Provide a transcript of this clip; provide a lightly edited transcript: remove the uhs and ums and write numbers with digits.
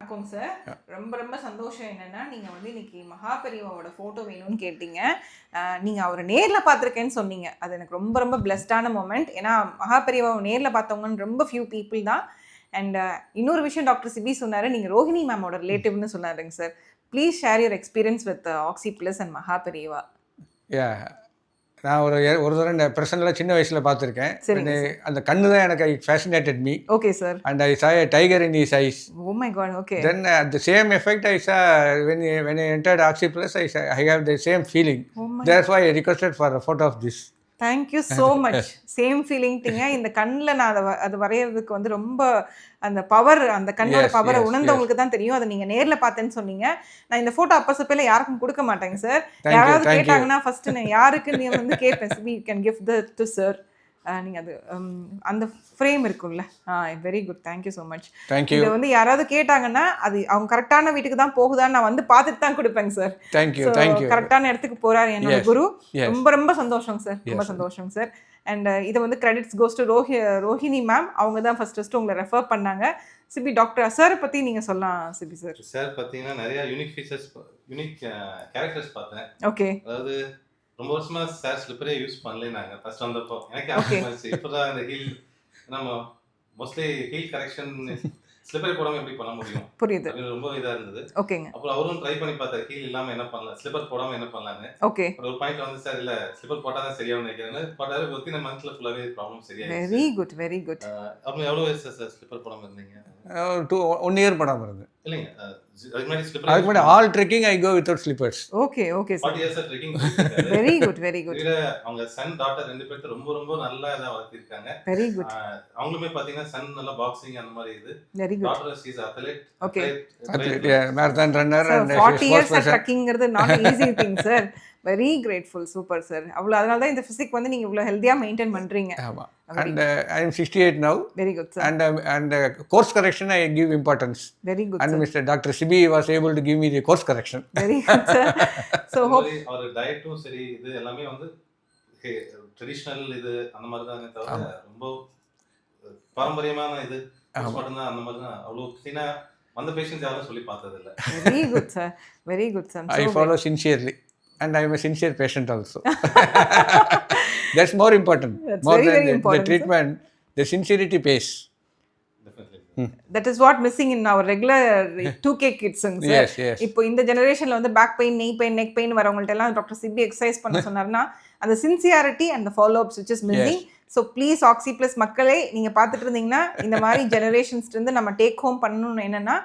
வணக்கம் சார். ரொம்ப ரொம்ப சந்தோஷம் என்னன்னா, நீங்க வந்து இன்னைக்கு மகாபெரிவாவோட ஃபோட்டோ வேணும்னு கேட்டீங்க. நீங்க அவரை நேர்ல பார்த்துருக்கேன்னு சொன்னீங்க. அது எனக்கு ரொம்ப ரொம்ப பிளெஸ்டான மொமெண்ட். ஏன்னா மகாபெரிவாவை நேர்ல பார்த்தவங்கன்னு ரொம்ப ஃபியூ பீப்புள் தான். அண்ட் இன்னொரு விஷயம் டாக்டர் சிபி சொன்னாரு, நீங்க ரோஹிணி மேமோட ரிலேட்டிவ்னு சொன்னாருங்க sir. Please share your experience with oxy plus and Maha Periyava. நான் ஒரு தடவை இந்த பிரசன்ட்லாம் சின்ன வயசில் பார்த்துருக்கேன். அந்த கண்ணு தான் எனக்கு fascinated me. Okay sir. And I saw a tiger in his eyes. Oh my God. Okay. Then at the same effect I saw when I entered Oxy Plus, I have the same feeling. That's why I requested for a photo of this. Thank you so much. Same ஃபீலிங்ட்டிங்க. இந்த கண்ணில் நான் அது வரைகிறதுக்கு வந்து ரொம்ப அந்த power, அந்த கண்ணோட பவரை உணர்ந்தவங்களுக்கு தான் தெரியும். அதை நீங்கள் நேரில் பார்த்தேன்னு சொன்னீங்க. நான் இந்த ஃபோட்டோ அப்போ சப்பையில் யாருக்கும் கொடுக்க மாட்டேங்க சார். யாராவது கேட்டாங்கன்னா ஃபஸ்ட்டு நான் யாருக்கு நீ வந்து கேட்பேன், Sibi can give to sir. நீங்கள் அது அந்த ஃப்ரேம் இருக்கும்ல. Very good. Thank you so much. இதை வந்து யாராவது கேட்டாங்கன்னா அது அவங்க கரெக்டான வீட்டுக்கு தான் போகுதான்னு நான் வந்து பார்த்துட்டு தான் கொடுப்பேங்க சார். தேங்க்யூ. கரெக்டான இடத்துக்கு போகிறாரு என்னோட குரு. ரொம்ப ரொம்ப சந்தோஷம் சார். ரொம்ப சந்தோஷம் சார். அண்ட் இதை வந்து credits goes to Rohini ma'am. அவங்க தான் ஃபர்ஸ்ட் உங்களை ரெஃபர் பண்ணாங்க. சிபி டாக்டர் சாரை பற்றி நீங்கள் சொல்லலாம் சிபி சார். சார் பார்த்தீங்கன்னா நிறைய யூனிக் ஃபீச்சர்ஸ், யூனிக் கேரக்டர்ஸ் பார்த்தேன். ஓகே. அதாவது ரொம்ப வருஷமா சார் ஸ்லிப்பரே யூஸ் பண்ணல. நாங்கள் ஃபர்ஸ்ட் வந்தப்போ எனக்கு இப்போதான் இந்த ஹீல், நம்ம மோஸ்ட்லி ஹீல் கரெக்ஷன் ஸ்லிப்பரே போடாமல் எப்படி பண்ண முடியும், புரியுது, ரொம்ப இதாக இருந்தது. ஓகேங்க. அப்புறம் அவரும் ட்ரை பண்ணி பார்த்தாரு ஹீல் இல்லாமல் என்ன பண்ணலாம், ஸ்லிப்பர் போடாமல் என்ன பண்ணலான்னு. ஓகே. ஒரு பாயிண்ட் வந்து சார் இல்லை ஸ்லிப்பர் போட்டால் தான் சரியாகும் நினைக்கிறேன்னு போட்டாரு. வித்தின் a monthல ஃபுல்லாகவே ப்ராப்ளம் சரியாயிடுச்சு. Very good, very good. அப்புறம் எவ்வளோ வயசு சார் ஸ்லிப்பர் போடாமல் இருந்தீங்க? 1 year போடாமல் இருந்தேன். இல்லைங்க, அதுக்கு முன்னாடி all trekking I go without slippers. Okay okay sir. 40 years trekking. Very good, very good. அவங்க சன் டாட்டர் ரெண்டு பேரும் ரொம்ப ரொம்ப நல்லா இதாக வளர்த்திருக்காங்க. Very good. அவங்களுமே பாத்தீங்கன்னா சன் நல்லா பாக்ஸிங் அந்த மாதிரி இது. Very good. Daughter is athlete. Okay. Marathon runner and 40 years ட்ரெக்கிங்ங்கிறது not easy thing sir. Very grateful. Super sir. அவ்வளோ அதனால தான் இந்த ஃபிசிக் வந்து நீங்கள் இவ்வளோ ஹெல்த்தியாக மெயின்டைன் பண்ணுறீங்க. ஆமாம். And I am 68 now. Very good, sir. And course correction I give importance. Very good, and sir. Mr. Dr. Sibi was able to give me the course correction. Very good, sir. So hope our diet சரி இது எல்லாமே வந்து traditional இது அந்த மாதிரி தான் தவிர ரொம்ப பாரம்பரியமான இது மட்டும் தான். அந்த மாதிரி தான் அவ்வளோ கிளீனா வந்த பேஷண்ட்ஸ் யாரும் சொல்லி பார்த்தது இல்லை. Very good, sir. Very good, sir. I follow sincerely. And I am a sincere patient also. That's more important. That's more very, than very important, the treatment, the sincerity pays. Definitely. That is what missing in our regular 2K kids, sir. Yes, yes. இப்போ இந்த ஜெனரேஷன்ல வந்து back pain, நெய் pain, neck pain வரவங்கள்ட்ட எல்லாம் doctor CP exercise பண்ண சொன்னாருன்னா அந்த sincerity and follow ups which is missing. So please oxy plus மக்களே நீங்கள் பார்த்துட்டு இருந்தீங்கன்னா இந்த மாதிரி ஜெனரேஷன்ஸ்லேருந்து நம்ம டேக் ஹோம் பண்ணணும்னு என்னென்னா